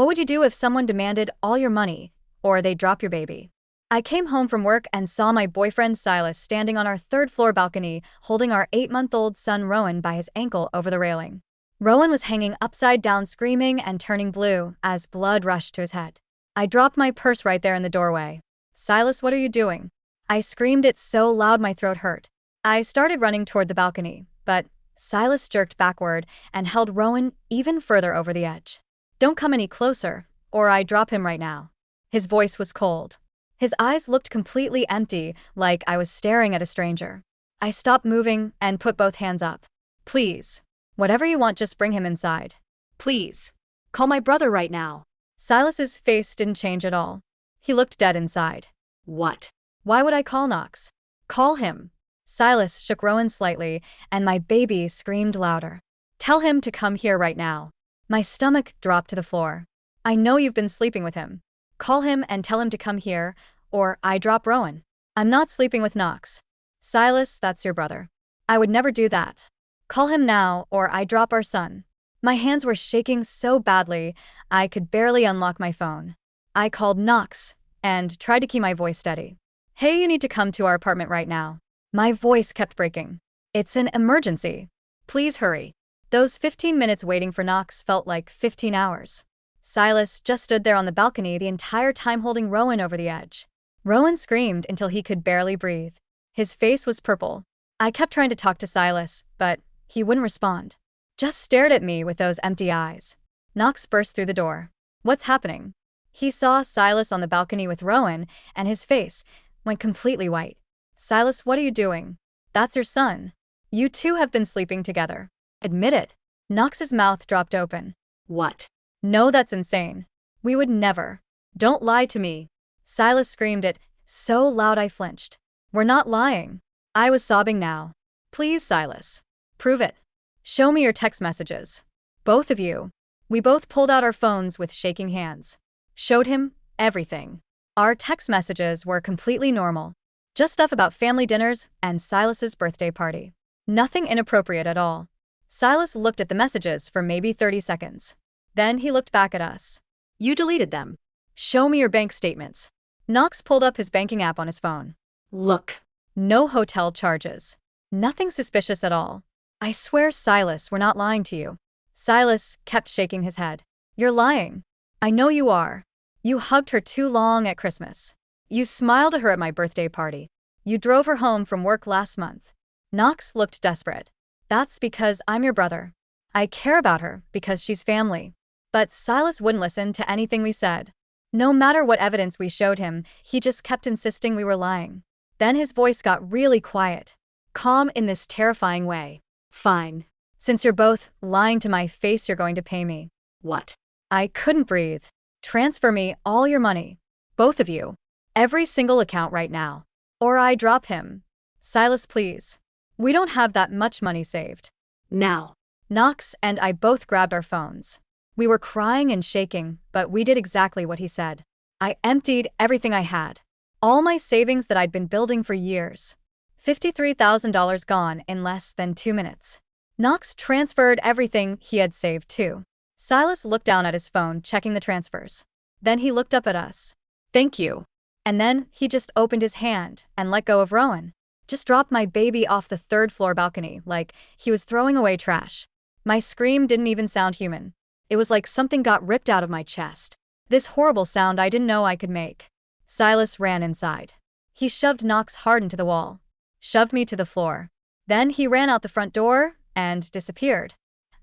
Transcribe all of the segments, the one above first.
What would you do if someone demanded all your money, or they drop your baby? I came home from work and saw my boyfriend Silas standing on our third-floor balcony, holding our 8-month-old son Rowan by his ankle over the railing. Rowan was hanging upside down screaming and turning blue as blood rushed to his head. I dropped my purse right there in the doorway. "Silas, what are you doing?" I screamed it so loud my throat hurt. I started running toward the balcony, but Silas jerked backward and held Rowan even further over the edge. "Don't come any closer, or I drop him right now." His voice was cold. His eyes looked completely empty, like I was staring at a stranger. I stopped moving and put both hands up. "Please. Whatever you want, just bring him inside. Please. Call my brother right now." Silas's face didn't change at all. He looked dead inside. "What? Why would I call Knox? Call him." Silas shook Rowan slightly, and my baby screamed louder. "Tell him to come here right now." My stomach dropped to the floor. "I know you've been sleeping with him. Call him and tell him to come here, or I drop Rowan." "I'm not sleeping with Knox." "Silas, that's your brother. I would never do that. Call him now, or I drop our son." My hands were shaking so badly, I could barely unlock my phone. I called Knox and tried to keep my voice steady. "Hey, you need to come to our apartment right now." My voice kept breaking. "It's an emergency. Please hurry." Those 15 minutes waiting for Knox felt like 15 hours. Silas just stood there on the balcony the entire time holding Rowan over the edge. Rowan screamed until he could barely breathe. His face was purple. I kept trying to talk to Silas, but he wouldn't respond. Just stared at me with those empty eyes. Knox burst through the door. "What's happening?" He saw Silas on the balcony with Rowan, and his face went completely white. "Silas, what are you doing? That's your son. You two have been sleeping together. Admit it." Knox's mouth dropped open. "What? No, that's insane. We would never. Don't lie to me." Silas screamed it so loud I flinched. "We're not lying." I was sobbing now. "Please, Silas. Prove it. Show me your text messages. Both of you." We both pulled out our phones with shaking hands. Showed him everything. Our text messages were completely normal. Just stuff about family dinners and Silas's birthday party. Nothing inappropriate at all. Silas looked at the messages for maybe 30 seconds. Then he looked back at us. "You deleted them. Show me your bank statements." Knox pulled up his banking app on his phone. "Look. No hotel charges. Nothing suspicious at all. I swear, Silas, we're not lying to you." Silas kept shaking his head. "You're lying. I know you are. You hugged her too long at Christmas. You smiled at her at my birthday party. You drove her home from work last month." Knox looked desperate. "That's because I'm your brother. I care about her because she's family." But Silas wouldn't listen to anything we said. No matter what evidence we showed him, he just kept insisting we were lying. Then his voice got really quiet, calm in this terrifying way. "Fine. Since you're both lying to my face, you're going to pay me." "What?" I couldn't breathe. "Transfer me all your money. Both of you. Every single account right now. Or I drop him." "Silas, please. We don't have that much money saved." "Now." Knox and I both grabbed our phones. We were crying and shaking, but we did exactly what he said. I emptied everything I had. All my savings that I'd been building for years. $53,000 gone in less than 2 minutes. Knox transferred everything he had saved too. Silas looked down at his phone, checking the transfers. Then he looked up at us. "Thank you." And then he just opened his hand and let go of Rowan. Just dropped my baby off the third-floor balcony like he was throwing away trash. My scream didn't even sound human. It was like something got ripped out of my chest. This horrible sound I didn't know I could make. Silas ran inside. He shoved Knox hard into the wall. Shoved me to the floor. Then he ran out the front door and disappeared.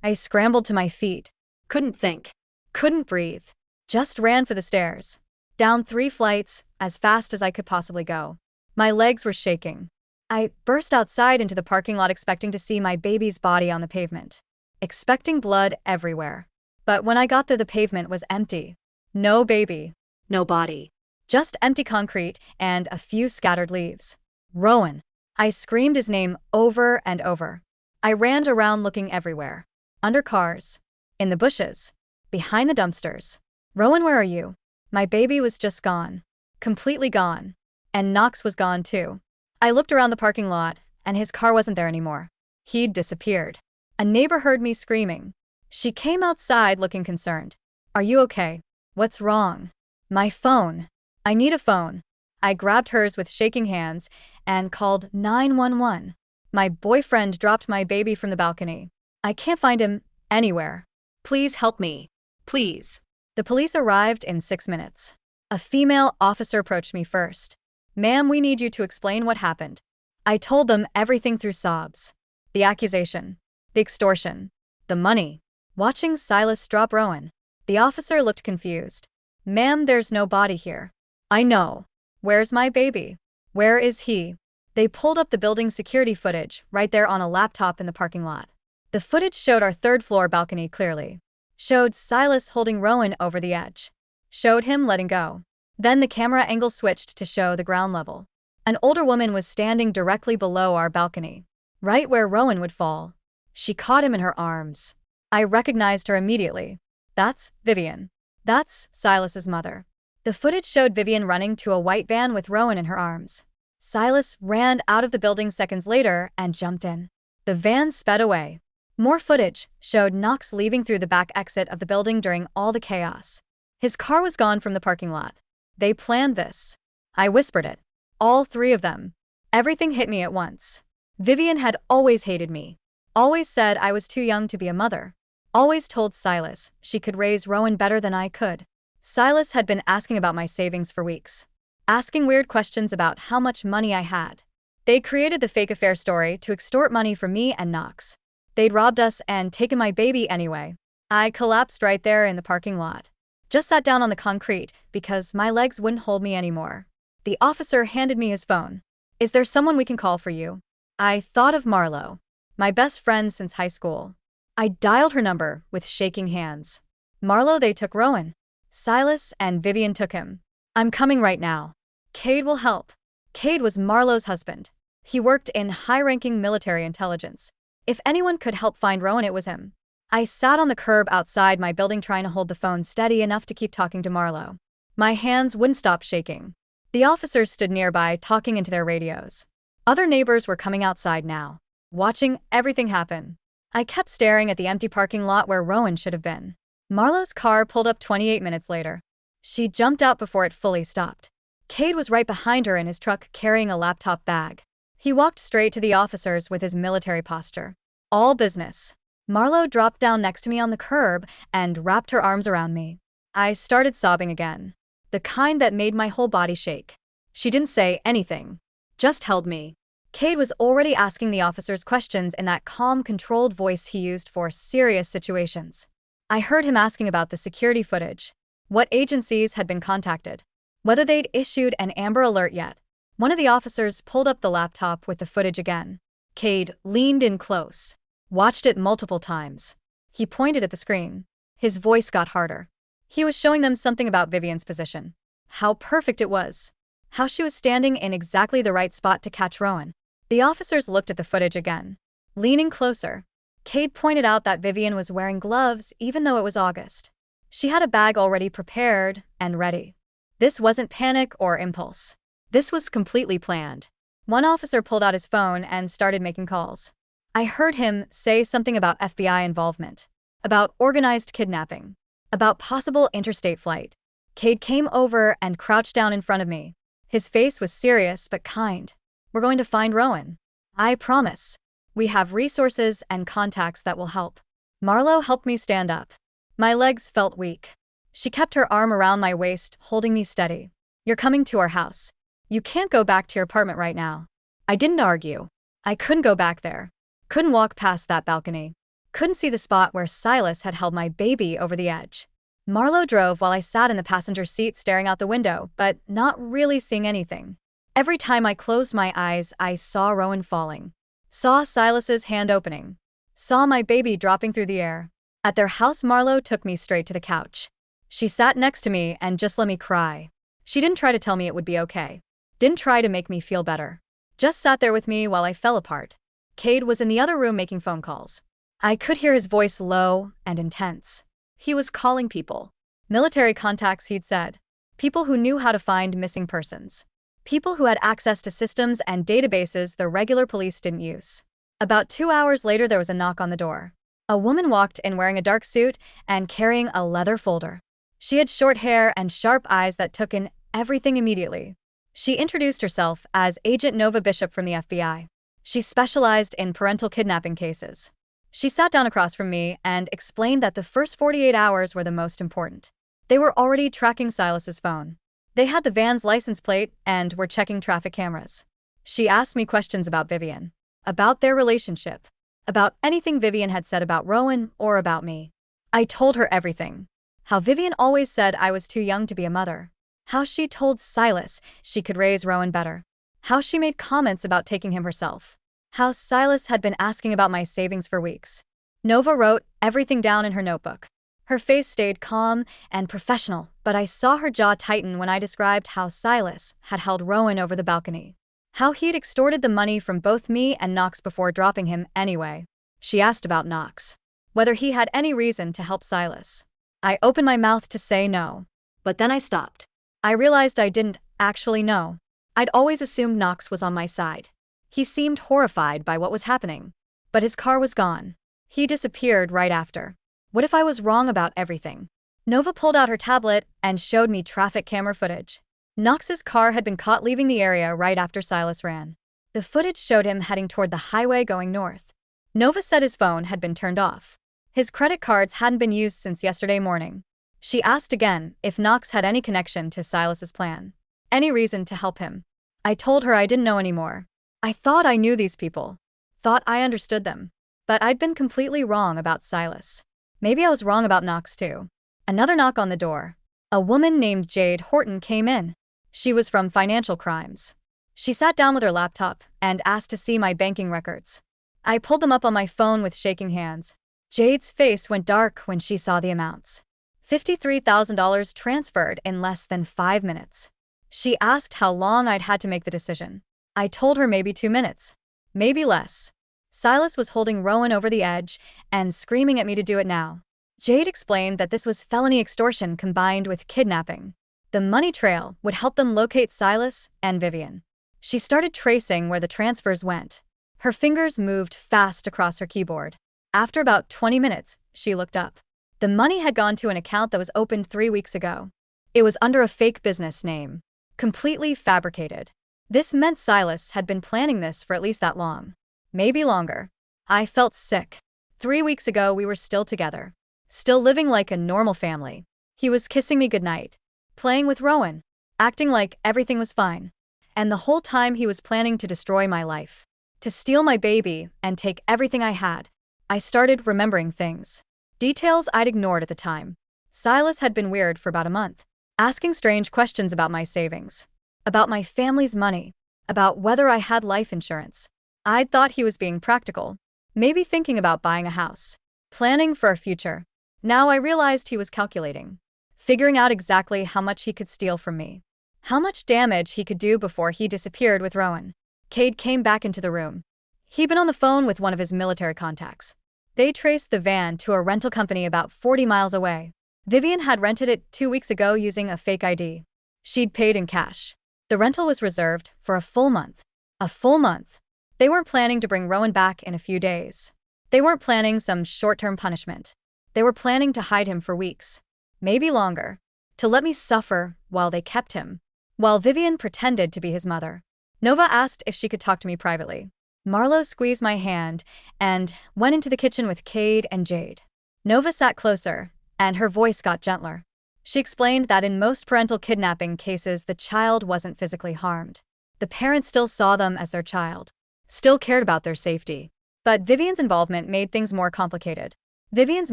I scrambled to my feet. Couldn't think. Couldn't breathe. Just ran for the stairs. Down 3 flights, as fast as I could possibly go. My legs were shaking. I burst outside into the parking lot expecting to see my baby's body on the pavement. Expecting blood everywhere. But when I got there, the pavement was empty. No baby. No body. Just empty concrete and a few scattered leaves. "Rowan." I screamed his name over and over. I ran around looking everywhere. Under cars. In the bushes. Behind the dumpsters. "Rowan, where are you?" My baby was just gone. Completely gone. And Knox was gone too. I looked around the parking lot, and his car wasn't there anymore. He'd disappeared. A neighbor heard me screaming. She came outside looking concerned. "Are you okay?" What's wrong? My phone. I need a phone. I grabbed hers with shaking hands and called 911. My boyfriend dropped my baby from the balcony. I can't find him anywhere. Please help me. Please. The police arrived in 6 minutes. A female officer approached me first. Ma'am, we need you to explain what happened. I told them everything through sobs. The accusation, the extortion, the money. Watching Silas drop Rowan, the officer looked confused. Ma'am, there's no body here. I know. Where's my baby? Where is he? They pulled up the building security footage right there on a laptop in the parking lot. The footage showed our third-floor balcony clearly. Showed Silas holding Rowan over the edge. Showed him letting go. Then the camera angle switched to show the ground level. An older woman was standing directly below our balcony, right where Rowan would fall. She caught him in her arms. I recognized her immediately. That's Vivian. That's Silas's mother. The footage showed Vivian running to a white van with Rowan in her arms. Silas ran out of the building seconds later and jumped in. The van sped away. More footage showed Knox leaving through the back exit of the building during all the chaos. His car was gone from the parking lot. They planned this. I whispered it. All three of them. Everything hit me at once. Vivian had always hated me. Always said I was too young to be a mother. Always told Silas she could raise Rowan better than I could. Silas had been asking about my savings for weeks. Asking weird questions about how much money I had. They created the fake affair story to extort money from me and Knox. They'd robbed us and taken my baby anyway. I collapsed right there in the parking lot. Just sat down on the concrete because my legs wouldn't hold me anymore. The officer handed me his phone. Is there someone we can call for you? I thought of Marlo, my best friend since high school. I dialed her number with shaking hands. Marlo, they took Rowan. Silas and Vivian took him. I'm coming right now. Cade will help. Cade was Marlo's husband. He worked in high-ranking military intelligence. If anyone could help find Rowan, it was him. I sat on the curb outside my building trying to hold the phone steady enough to keep talking to Marlo. My hands wouldn't stop shaking. The officers stood nearby talking into their radios. Other neighbors were coming outside now, watching everything happen. I kept staring at the empty parking lot where Rowan should have been. Marlo's car pulled up 28 minutes later. She jumped out before it fully stopped. Cade was right behind her in his truck carrying a laptop bag. He walked straight to the officers with his military posture. All business. Marlo dropped down next to me on the curb and wrapped her arms around me. I started sobbing again. The kind that made my whole body shake. She didn't say anything. Just held me. Cade was already asking the officers questions in that calm, controlled voice he used for serious situations. I heard him asking about the security footage. What agencies had been contacted. Whether they'd issued an Amber Alert yet. One of the officers pulled up the laptop with the footage again. Cade leaned in close. Watched it multiple times. He pointed at the screen. His voice got harder. He was showing them something about Vivian's position. How perfect it was. How she was standing in exactly the right spot to catch Rowan. The officers looked at the footage again. Leaning closer, Cade pointed out that Vivian was wearing gloves even though it was August. She had a bag already prepared and ready. This wasn't panic or impulse. This was completely planned. One officer pulled out his phone and started making calls. I heard him say something about FBI involvement, about organized kidnapping, about possible interstate flight. Cade came over and crouched down in front of me. His face was serious but kind. We're going to find Rowan. I promise. We have resources and contacts that will help. Marlo helped me stand up. My legs felt weak. She kept her arm around my waist, holding me steady. You're coming to our house. You can't go back to your apartment right now. I didn't argue. I couldn't go back there. Couldn't walk past that balcony. Couldn't see the spot where Silas had held my baby over the edge. Marlo drove while I sat in the passenger seat staring out the window, but not really seeing anything. Every time I closed my eyes, I saw Rowan falling. Saw Silas's hand opening. Saw my baby dropping through the air. At their house, Marlo took me straight to the couch. She sat next to me and just let me cry. She didn't try to tell me it would be okay. Didn't try to make me feel better. Just sat there with me while I fell apart. Cade was in the other room making phone calls. I could hear his voice low and intense. He was calling people. Military contacts, he'd said. People who knew how to find missing persons. People who had access to systems and databases the regular police didn't use. About 2 hours later, there was a knock on the door. A woman walked in wearing a dark suit and carrying a leather folder. She had short hair and sharp eyes that took in everything immediately. She introduced herself as Agent Nova Bishop from the FBI. She specialized in parental kidnapping cases. She sat down across from me and explained that the first 48 hours were the most important. They were already tracking Silas's phone. They had the van's license plate and were checking traffic cameras. She asked me questions about Vivian, about their relationship, about anything Vivian had said about Rowan or about me. I told her everything. How Vivian always said I was too young to be a mother. How she told Silas she could raise Rowan better. How she made comments about taking him herself. How Silas had been asking about my savings for weeks. Nova wrote everything down in her notebook. Her face stayed calm and professional, but I saw her jaw tighten when I described how Silas had held Rowan over the balcony. How he'd extorted the money from both me and Knox before dropping him anyway. She asked about Knox. Whether he had any reason to help Silas. I opened my mouth to say no, but then I stopped. I realized I didn't actually know. I'd always assumed Knox was on my side. He seemed horrified by what was happening. But his car was gone. He disappeared right after. What if I was wrong about everything? Nova pulled out her tablet and showed me traffic camera footage. Knox's car had been caught leaving the area right after Silas ran. The footage showed him heading toward the highway going north. Nova said his phone had been turned off. His credit cards hadn't been used since yesterday morning. She asked again if Knox had any connection to Silas's plan. Any reason to help him. I told her I didn't know anymore. I thought I knew these people. Thought I understood them. But I'd been completely wrong about Silas. Maybe I was wrong about Knox too. Another knock on the door. A woman named Jade Horton came in. She was from financial crimes. She sat down with her laptop and asked to see my banking records. I pulled them up on my phone with shaking hands. Jade's face went dark when she saw the amounts. $53,000 transferred in less than 5 minutes. She asked how long I'd had to make the decision. I told her maybe 2 minutes. Maybe less. Silas was holding Rowan over the edge and screaming at me to do it now. Jade explained that this was felony extortion combined with kidnapping. The money trail would help them locate Silas and Vivian. She started tracing where the transfers went. Her fingers moved fast across her keyboard. After about 20 minutes, she looked up. The money had gone to an account that was opened 3 weeks ago. It was under a fake business name. Completely fabricated. This meant Silas had been planning this for at least that long. Maybe longer. I felt sick. 3 weeks ago we were still together. Still living like a normal family. He was kissing me goodnight. Playing with Rowan. Acting like everything was fine. And the whole time he was planning to destroy my life. To steal my baby and take everything I had. I started remembering things. Details I'd ignored at the time. Silas had been weird for about a month. Asking strange questions about my savings. About my family's money. About whether I had life insurance. I'd thought he was being practical. Maybe thinking about buying a house. Planning for a future. Now I realized he was calculating. Figuring out exactly how much he could steal from me. How much damage he could do before he disappeared with Rowan. Cade came back into the room. He'd been on the phone with one of his military contacts. They traced the van to a rental company about 40 miles away. Vivian had rented it 2 weeks ago using a fake ID. She'd paid in cash. The rental was reserved for a full month. A full month. They weren't planning to bring Rowan back in a few days. They weren't planning some short-term punishment. They were planning to hide him for weeks. Maybe longer. To let me suffer while they kept him. While Vivian pretended to be his mother. Nova asked if she could talk to me privately. Marlo squeezed my hand and went into the kitchen with Cade and Jade. Nova sat closer, and her voice got gentler. She explained that in most parental kidnapping cases the child wasn't physically harmed. The parents still saw them as their child. Still cared about their safety. But Vivian's involvement made things more complicated. Vivian's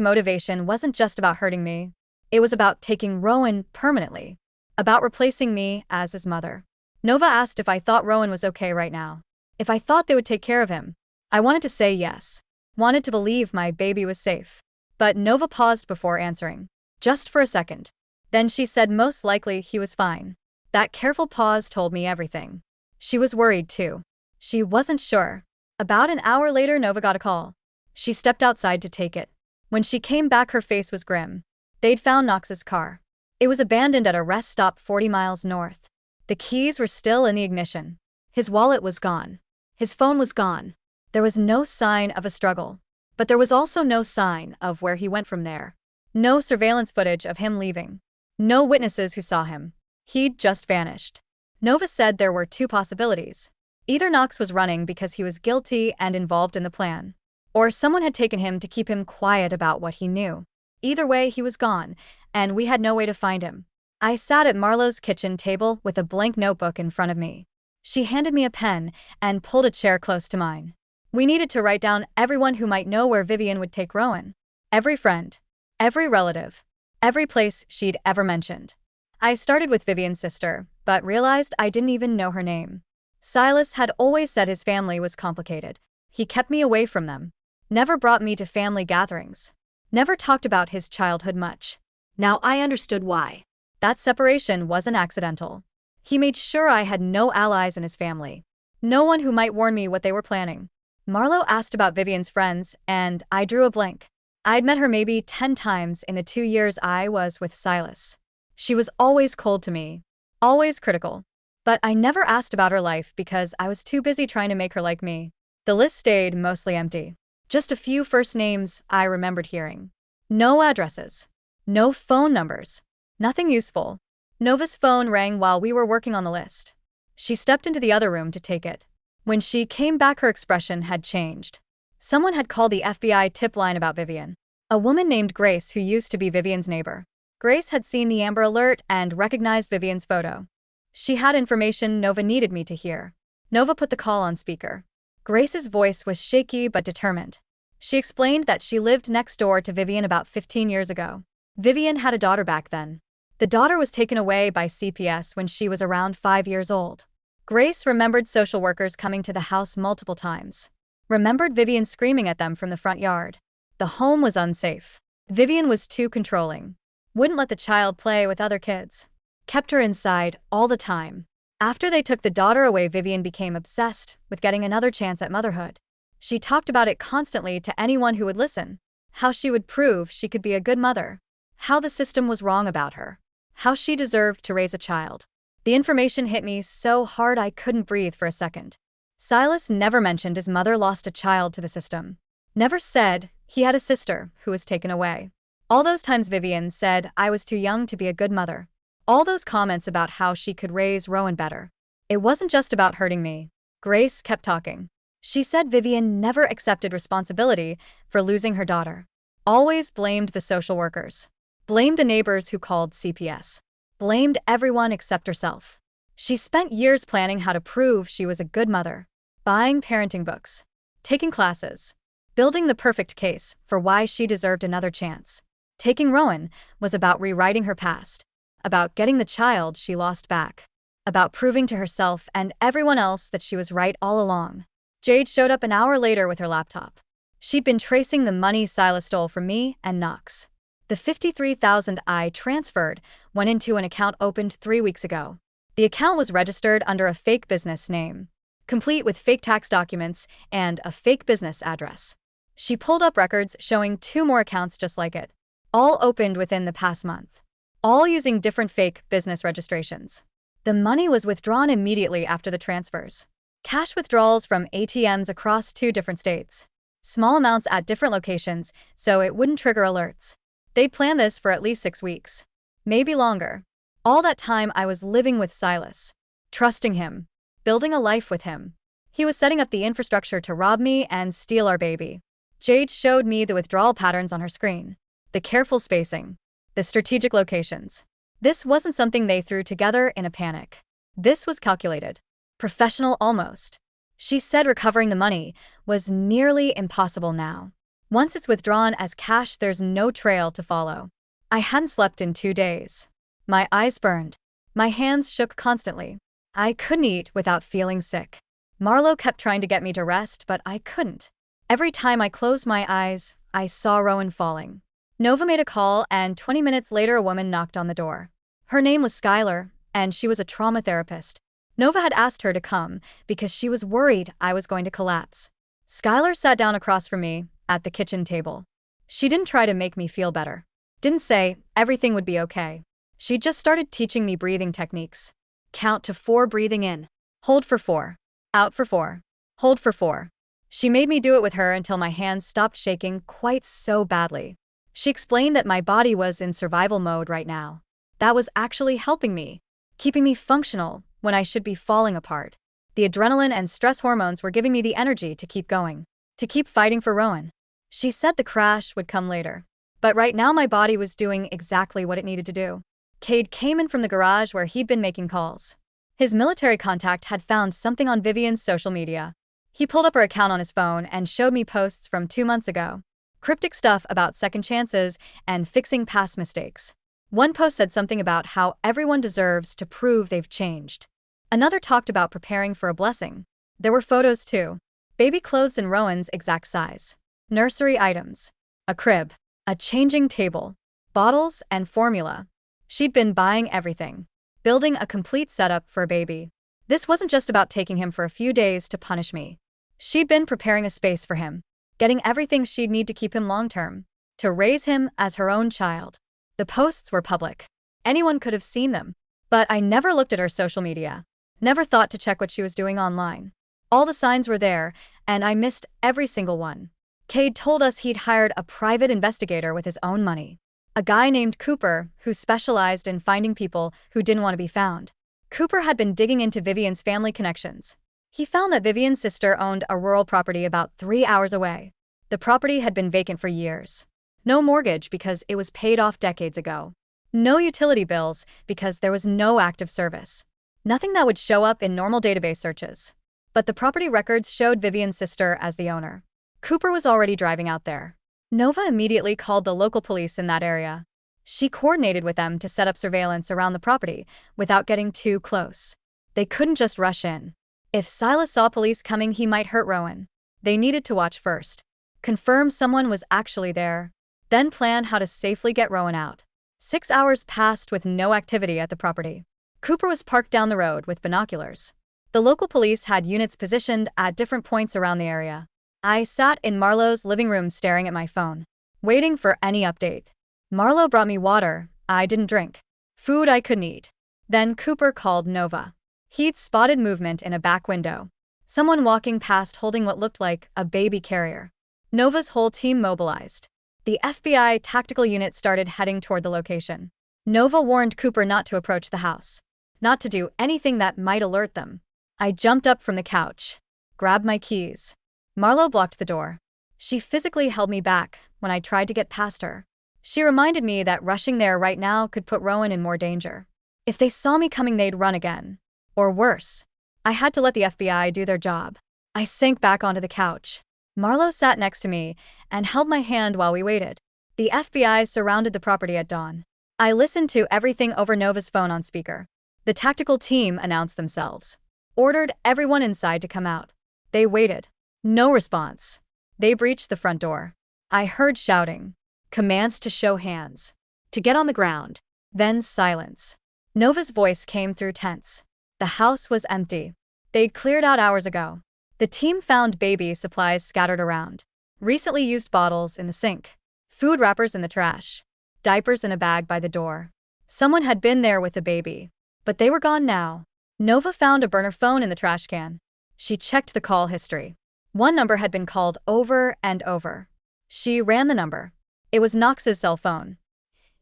motivation wasn't just about hurting me. It was about taking Rowan permanently. About replacing me as his mother. Nova asked if I thought Rowan was okay right now. If I thought they would take care of him. I wanted to say yes. Wanted to believe my baby was safe. But Nova paused before answering. Just for a second. Then she said most likely he was fine. That careful pause told me everything. She was worried too. She wasn't sure. About an hour later Nova got a call. She stepped outside to take it. When she came back her face was grim. They'd found Knox's car. It was abandoned at a rest stop 40 miles north. The keys were still in the ignition. His wallet was gone. His phone was gone. There was no sign of a struggle. But there was also no sign of where he went from there. No surveillance footage of him leaving. No witnesses who saw him. He'd just vanished. Nova said there were two possibilities. Either Knox was running because he was guilty and involved in the plan, or someone had taken him to keep him quiet about what he knew. Either way, he was gone, and we had no way to find him. I sat at Marlo's kitchen table with a blank notebook in front of me. She handed me a pen and pulled a chair close to mine. We needed to write down everyone who might know where Vivian would take Rowan. Every friend, every relative, every place she'd ever mentioned. I started with Vivian's sister, but realized I didn't even know her name. Silas had always said his family was complicated. He kept me away from them. Never brought me to family gatherings. Never talked about his childhood much. Now I understood why. That separation wasn't accidental. He made sure I had no allies in his family. No one who might warn me what they were planning. Marlo asked about Vivian's friends, and I drew a blank. I'd met her maybe 10 times in the 2 years I was with Silas. She was always cold to me, always critical. But I never asked about her life because I was too busy trying to make her like me. The list stayed mostly empty. Just a few first names I remembered hearing. No addresses. No phone numbers. Nothing useful. Nova's phone rang while we were working on the list. She stepped into the other room to take it. When she came back, her expression had changed. Someone had called the FBI tip line about Vivian. A woman named Grace who used to be Vivian's neighbor. Grace had seen the Amber Alert and recognized Vivian's photo. She had information Nova needed me to hear. Nova put the call on speaker. Grace's voice was shaky but determined. She explained that she lived next door to Vivian about 15 years ago. Vivian had a daughter back then. The daughter was taken away by CPS when she was around 5 years old. Grace remembered social workers coming to the house multiple times. Remembered Vivian screaming at them from the front yard. The home was unsafe. Vivian was too controlling. Wouldn't let the child play with other kids. Kept her inside all the time. After they took the daughter away, Vivian became obsessed with getting another chance at motherhood. She talked about it constantly to anyone who would listen. How she would prove she could be a good mother. How the system was wrong about her. How she deserved to raise a child. The information hit me so hard I couldn't breathe for a second. Silas never mentioned his mother lost a child to the system. Never said he had a sister who was taken away. All those times Vivian said I was too young to be a good mother. All those comments about how she could raise Rowan better. It wasn't just about hurting me. Grace kept talking. She said Vivian never accepted responsibility for losing her daughter. Always blamed the social workers. Blamed the neighbors who called CPS. Blamed everyone except herself. She spent years planning how to prove she was a good mother. Buying parenting books. Taking classes. Building the perfect case for why she deserved another chance. Taking Rowan was about rewriting her past. About getting the child she lost back. About proving to herself and everyone else that she was right all along. Jade showed up an hour later with her laptop. She'd been tracing the money Silas stole from me and Knox. The $53,000 I transferred went into an account opened 3 weeks ago. The account was registered under a fake business name, complete with fake tax documents and a fake business address. She pulled up records showing 2 more accounts just like it, all opened within the past month, all using different fake business registrations. The money was withdrawn immediately after the transfers. Cash withdrawals from ATMs across 2 different states. Small amounts at different locations so it wouldn't trigger alerts. They'd planned this for at least 6 weeks. Maybe longer. All that time I was living with Silas. Trusting him. Building a life with him. He was setting up the infrastructure to rob me and steal our baby. Jade showed me the withdrawal patterns on her screen. The careful spacing. The strategic locations. This wasn't something they threw together in a panic. This was calculated. Professional almost. She said recovering the money was nearly impossible now. Once it's withdrawn as cash, there's no trail to follow. I hadn't slept in 2 days. My eyes burned. My hands shook constantly. I couldn't eat without feeling sick. Marlo kept trying to get me to rest, but I couldn't. Every time I closed my eyes, I saw Rowan falling. Nova made a call, and 20 minutes later a woman knocked on the door. Her name was Skylar, and she was a trauma therapist. Nova had asked her to come because she was worried I was going to collapse. Skylar sat down across from me at the kitchen table. She didn't try to make me feel better. Didn't say everything would be okay. She just started teaching me breathing techniques. Count to 4 breathing in. Hold for 4. Out for 4. Hold for 4. She made me do it with her until my hands stopped shaking quite so badly. She explained that my body was in survival mode right now. That was actually helping me, keeping me functional when I should be falling apart. The adrenaline and stress hormones were giving me the energy to keep going, to keep fighting for Rowan. She said the crash would come later. But right now my body was doing exactly what it needed to do. Cade came in from the garage where he'd been making calls. His military contact had found something on Vivian's social media. He pulled up her account on his phone and showed me posts from 2 months ago. Cryptic stuff about second chances and fixing past mistakes. One post said something about how everyone deserves to prove they've changed. Another talked about preparing for a blessing. There were photos too. Baby clothes in Rowan's exact size. Nursery items. A crib. A changing table. Bottles and formula. She'd been buying everything. Building a complete setup for a baby. This wasn't just about taking him for a few days to punish me. She'd been preparing a space for him. Getting everything she'd need to keep him long-term. To raise him as her own child. The posts were public. Anyone could have seen them. But I never looked at her social media. Never thought to check what she was doing online. All the signs were there, and I missed every single one. Cade told us he'd hired a private investigator with his own money. A guy named Cooper, who specialized in finding people who didn't want to be found. Cooper had been digging into Vivian's family connections. He found that Vivian's sister owned a rural property about 3 hours away. The property had been vacant for years. No mortgage because it was paid off decades ago. No utility bills because there was no active service. Nothing that would show up in normal database searches. But the property records showed Vivian's sister as the owner. Cooper was already driving out there. Nova immediately called the local police in that area. She coordinated with them to set up surveillance around the property without getting too close. They couldn't just rush in. If Silas saw police coming, he might hurt Rowan. They needed to watch first. Confirm someone was actually there. Then plan how to safely get Rowan out. 6 hours passed with no activity at the property. Cooper was parked down the road with binoculars. The local police had units positioned at different points around the area. I sat in Marlowe's living room staring at my phone, waiting for any update. Marlowe brought me water. I didn't drink. Food I couldn't eat. Then Cooper called Nova. He'd spotted movement in a back window. Someone walking past holding what looked like a baby carrier. Nova's whole team mobilized. The FBI tactical unit started heading toward the location. Nova warned Cooper not to approach the house. Not to do anything that might alert them. I jumped up from the couch. Grabbed my keys. Marlowe blocked the door. She physically held me back when I tried to get past her. She reminded me that rushing there right now could put Rowan in more danger. If they saw me coming, they'd run again. Or worse. I had to let the FBI do their job. I sank back onto the couch. Marlowe sat next to me and held my hand while we waited. The FBI surrounded the property at dawn. I listened to everything over Nova's phone on speaker. The tactical team announced themselves. Ordered everyone inside to come out. They waited. No response. They breached the front door. I heard shouting. Commands to show hands. To get on the ground. Then silence. Nova's voice came through tense. The house was empty. They'd cleared out hours ago. The team found baby supplies scattered around. Recently used bottles in the sink. Food wrappers in the trash. Diapers in a bag by the door. Someone had been there with the baby. But they were gone now. Nova found a burner phone in the trash can. She checked the call history. One number had been called over and over. She ran the number. It was Knox's cell phone.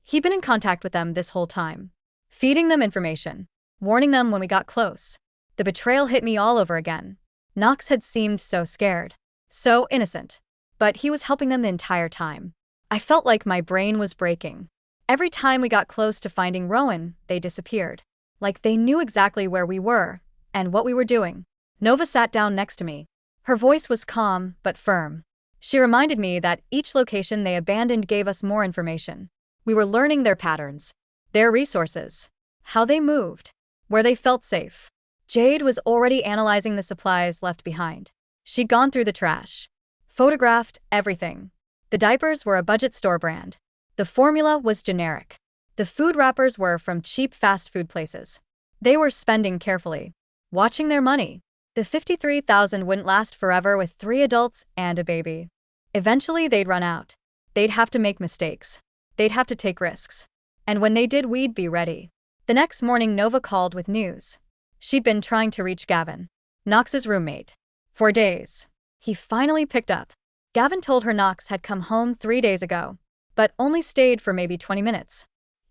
He'd been in contact with them this whole time. Feeding them information. Warning them when we got close. The betrayal hit me all over again. Knox had seemed so scared. So innocent. But he was helping them the entire time. I felt like my brain was breaking. Every time we got close to finding Rowan, they disappeared. Like they knew exactly where we were and what we were doing. Nova sat down next to me. Her voice was calm but firm. She reminded me that each location they abandoned gave us more information. We were learning their patterns, their resources, how they moved, where they felt safe. Jade was already analyzing the supplies left behind. She'd gone through the trash, photographed everything. The diapers were a budget store brand. The formula was generic. The food wrappers were from cheap fast food places. They were spending carefully, watching their money. The $53,000 wouldn't last forever with 3 adults and a baby. Eventually they'd run out. They'd have to make mistakes. They'd have to take risks. And when they did, we'd be ready. The next morning Nova called with news. She'd been trying to reach Gavin, Knox's roommate, for days. He finally picked up. Gavin told her Knox had come home 3 days ago, but only stayed for maybe 20 minutes.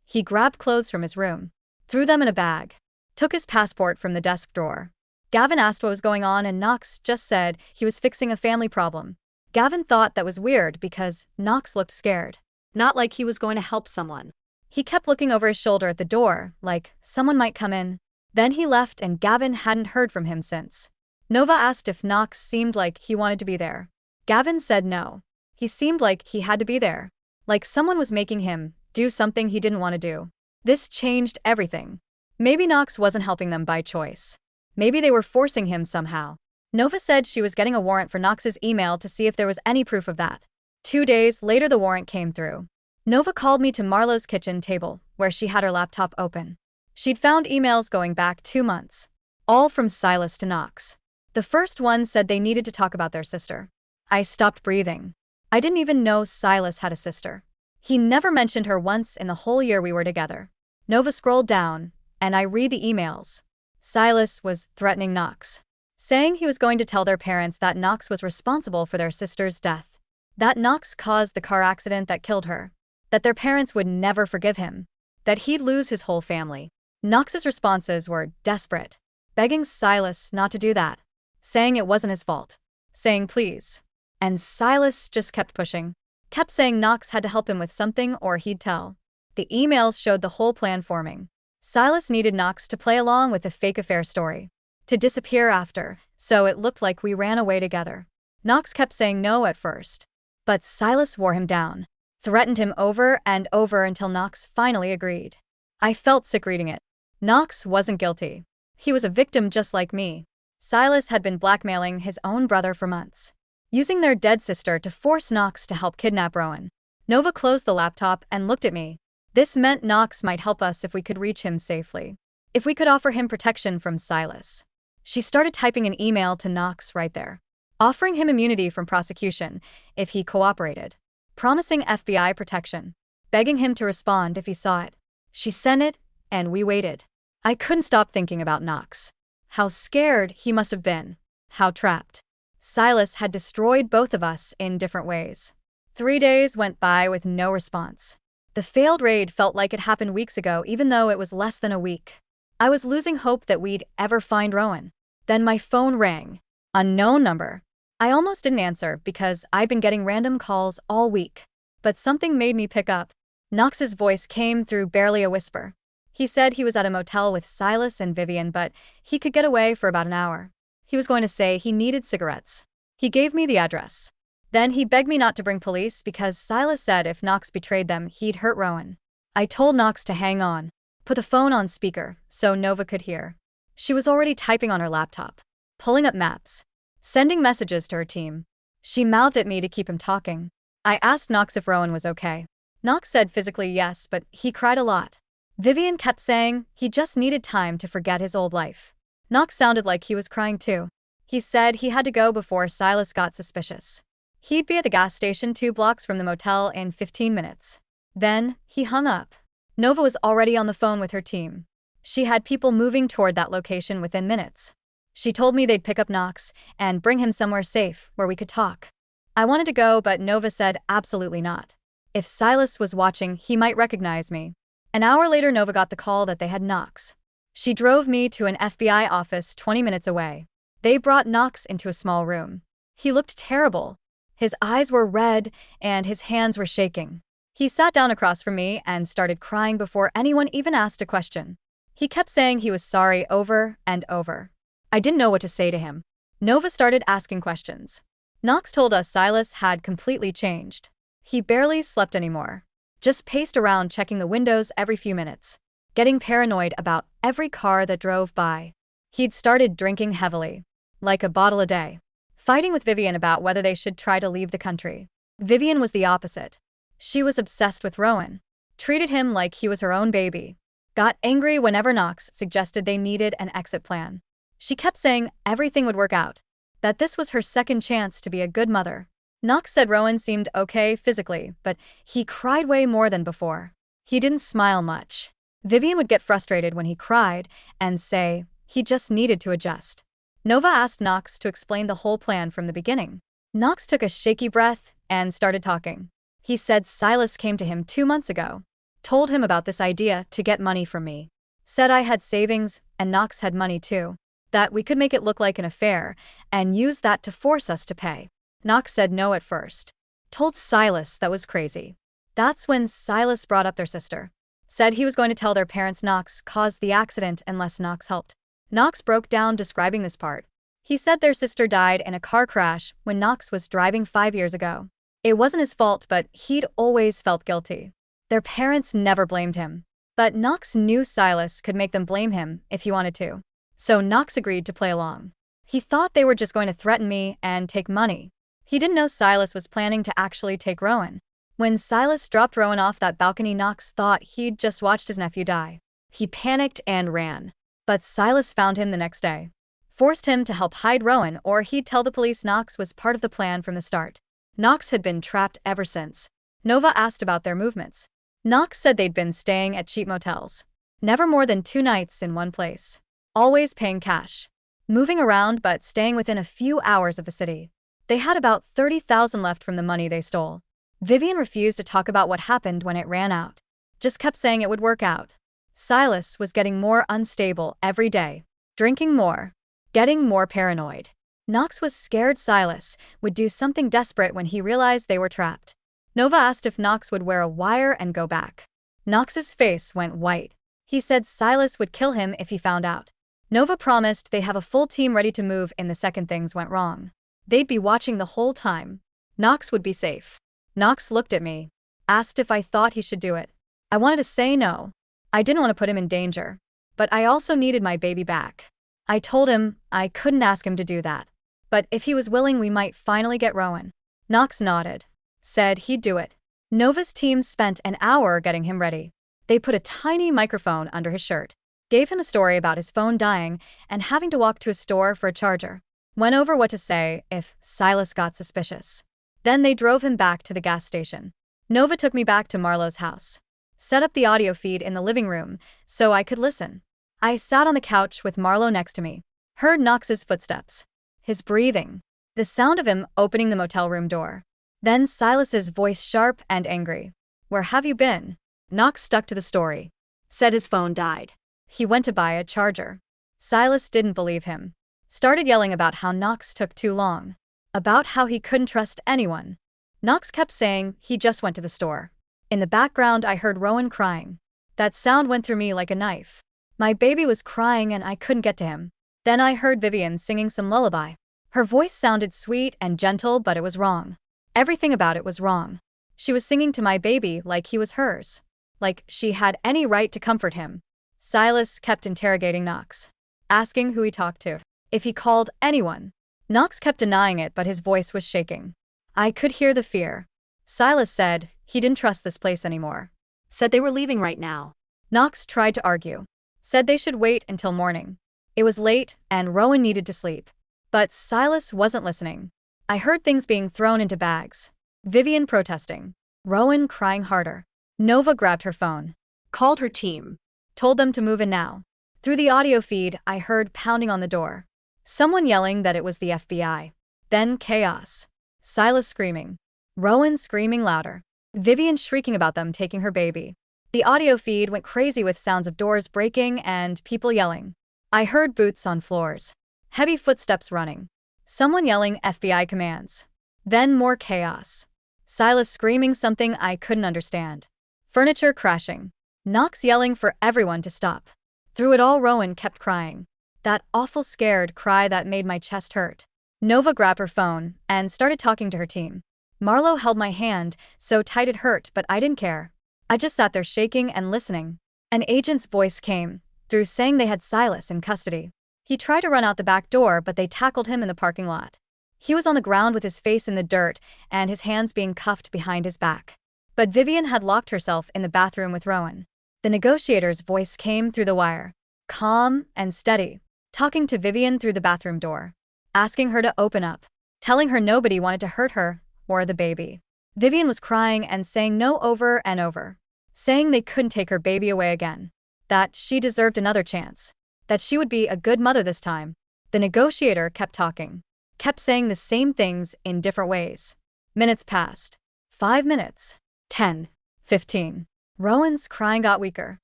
He grabbed clothes from his room, threw them in a bag, took his passport from the desk drawer. Gavin asked what was going on and Knox just said he was fixing a family problem. Gavin thought that was weird because Knox looked scared. Not like he was going to help someone. He kept looking over his shoulder at the door, like someone might come in. Then he left and Gavin hadn't heard from him since. Nova asked if Knox seemed like he wanted to be there. Gavin said no. He seemed like he had to be there. Like someone was making him do something he didn't want to do. This changed everything. Maybe Knox wasn't helping them by choice. Maybe they were forcing him somehow. Nova said she was getting a warrant for Knox's email to see if there was any proof of that. 2 days later the warrant came through. Nova called me to Marlo's kitchen table, where she had her laptop open. She'd found emails going back 2 months. All from Silas to Knox. The first one said they needed to talk about their sister. I stopped breathing. I didn't even know Silas had a sister. He never mentioned her once in the whole year we were together. Nova scrolled down, and I read the emails. Silas was threatening Knox, saying he was going to tell their parents that Knox was responsible for their sister's death, that Knox caused the car accident that killed her, that their parents would never forgive him, that he'd lose his whole family. Knox's responses were desperate, begging Silas not to do that, saying it wasn't his fault, saying please. And Silas just kept pushing, kept saying Knox had to help him with something or he'd tell. The emails showed the whole plan forming. Silas needed Knox to play along with the fake affair story, to disappear after, so it looked like we ran away together. Knox kept saying no at first, but Silas wore him down, threatened him over and over until Knox finally agreed. I felt sick reading it. Knox wasn't guilty. He was a victim just like me. Silas had been blackmailing his own brother for months, using their dead sister to force Knox to help kidnap Rowan. Nova closed the laptop and looked at me. This meant Knox might help us if we could reach him safely, if we could offer him protection from Silas. She started typing an email to Knox right there, offering him immunity from prosecution if he cooperated, promising FBI protection, begging him to respond if he saw it. She sent it, and we waited. I couldn't stop thinking about Knox. How scared he must have been. How trapped. Silas had destroyed both of us in different ways. 3 days went by with no response. The failed raid felt like it happened weeks ago, even though it was less than a week. I was losing hope that we'd ever find Rowan. Then my phone rang. Unknown number. I almost didn't answer because I'd been getting random calls all week. But something made me pick up. Knox's voice came through barely a whisper. He said he was at a motel with Silas and Vivian, but he could get away for about an hour. He was going to say he needed cigarettes. He gave me the address. Then he begged me not to bring police because Silas said if Knox betrayed them, he'd hurt Rowan. I told Knox to hang on, put the phone on speaker so Nova could hear. She was already typing on her laptop, pulling up maps, sending messages to her team. She mouthed at me to keep him talking. I asked Knox if Rowan was okay. Knox said physically yes, but he cried a lot. Vivian kept saying he just needed time to forget his old life. Knox sounded like he was crying too. He said he had to go before Silas got suspicious. He'd be at the gas station 2 blocks from the motel in 15 minutes. Then, he hung up. Nova was already on the phone with her team. She had people moving toward that location within minutes. She told me they'd pick up Knox and bring him somewhere safe where we could talk. I wanted to go, but Nova said absolutely not. If Silas was watching, he might recognize me. An hour later, Nova got the call that they had Knox. She drove me to an FBI office 20 minutes away. They brought Knox into a small room. He looked terrible. His eyes were red, and his hands were shaking. He sat down across from me and started crying before anyone even asked a question. He kept saying he was sorry over and over. I didn't know what to say to him. Nova started asking questions. Knox told us Silas had completely changed. He barely slept anymore. Just paced around checking the windows every few minutes, getting paranoid about every car that drove by. He'd started drinking heavily, like a bottle a day. Fighting with Vivian about whether they should try to leave the country. Vivian was the opposite. She was obsessed with Rowan, treated him like he was her own baby, got angry whenever Knox suggested they needed an exit plan. She kept saying everything would work out, that this was her second chance to be a good mother. Knox said Rowan seemed okay physically, but he cried way more than before. He didn't smile much. Vivian would get frustrated when he cried and say he just needed to adjust. Nova asked Knox to explain the whole plan from the beginning. Knox took a shaky breath and started talking. He said Silas came to him 2 months ago. Told him about this idea to get money from me. Said I had savings and Knox had money too. That we could make it look like an affair and use that to force us to pay. Knox said no at first. Told Silas that was crazy. That's when Silas brought up their sister. Said he was going to tell their parents Knox caused the accident unless Knox helped. Knox broke down describing this part. He said their sister died in a car crash when Knox was driving 5 years ago. It wasn't his fault, but he'd always felt guilty. Their parents never blamed him. But Knox knew Silas could make them blame him if he wanted to. So Knox agreed to play along. He thought they were just going to threaten me and take money. He didn't know Silas was planning to actually take Rowan. When Silas dropped Rowan off that balcony, Knox thought he'd just watched his nephew die. He panicked and ran. But Silas found him the next day. Forced him to help hide Rowan or he'd tell the police Knox was part of the plan from the start. Knox had been trapped ever since. Nova asked about their movements. Knox said they'd been staying at cheap motels. Never more than 2 nights in one place. Always paying cash. Moving around but staying within a few hours of the city. They had about $30,000 left from the money they stole. Vivian refused to talk about what happened when it ran out. Just kept saying it would work out. Silas was getting more unstable every day. Drinking more. Getting more paranoid. Knox was scared Silas would do something desperate when he realized they were trapped. Nova asked if Knox would wear a wire and go back. Knox's face went white. He said Silas would kill him if he found out. Nova promised they'd have a full team ready to move in the second things went wrong. They'd be watching the whole time. Knox would be safe. Knox looked at me. Asked if I thought he should do it. I wanted to say no. I didn't want to put him in danger. But I also needed my baby back. I told him I couldn't ask him to do that. But if he was willing, we might finally get Rowan. Knox nodded. Said he'd do it. Nova's team spent an hour getting him ready. They put a tiny microphone under his shirt. Gave him a story about his phone dying and having to walk to a store for a charger. Went over what to say if Silas got suspicious. Then they drove him back to the gas station. Nova took me back to Marlowe's house. Set up the audio feed in the living room so I could listen. I sat on the couch with Marlowe next to me. Heard Knox's footsteps. His breathing. The sound of him opening the motel room door. Then Silas's voice sharp and angry. Where have you been? Knox stuck to the story. Said his phone died. He went to buy a charger. Silas didn't believe him. Started yelling about how Knox took too long. About how he couldn't trust anyone. Knox kept saying he just went to the store. In the background I heard Rowan crying. That sound went through me like a knife. My baby was crying and I couldn't get to him. Then I heard Vivian singing some lullaby. Her voice sounded sweet and gentle, but it was wrong. Everything about it was wrong. She was singing to my baby like he was hers. Like she had any right to comfort him. Silas kept interrogating Knox. Asking who he talked to. If he called anyone. Knox kept denying it, but his voice was shaking. I could hear the fear. Silas said he didn't trust this place anymore. Said they were leaving right now. Knox tried to argue. Said they should wait until morning. It was late and Rowan needed to sleep. But Silas wasn't listening. I heard things being thrown into bags. Vivian protesting. Rowan crying harder. Nova grabbed her phone. Called her team. Told them to move in now. Through the audio feed, I heard pounding on the door. Someone yelling that it was the FBI. Then chaos. Silas screaming. Rowan screaming louder. Vivian shrieking about them taking her baby. The audio feed went crazy with sounds of doors breaking and people yelling. I heard boots on floors. Heavy footsteps running. Someone yelling FBI commands. Then more chaos. Silas screaming something I couldn't understand. Furniture crashing. Knox yelling for everyone to stop. Through it all, Rowan kept crying. That awful scared cry that made my chest hurt. Nova grabbed her phone and started talking to her team. Marlowe held my hand so tight it hurt, but I didn't care. I just sat there shaking and listening. An agent's voice came through saying they had Silas in custody. He tried to run out the back door, but they tackled him in the parking lot. He was on the ground with his face in the dirt and his hands being cuffed behind his back. But Vivian had locked herself in the bathroom with Rowan. The negotiator's voice came through the wire. Calm and steady. Talking to Vivian through the bathroom door. Asking her to open up. Telling her nobody wanted to hurt her or the baby. Vivian was crying and saying no over and over. Saying they couldn't take her baby away again. That she deserved another chance. That she would be a good mother this time. The negotiator kept talking. Kept saying the same things in different ways. Minutes passed. 5 minutes. 10. 15. Rowan's crying got weaker,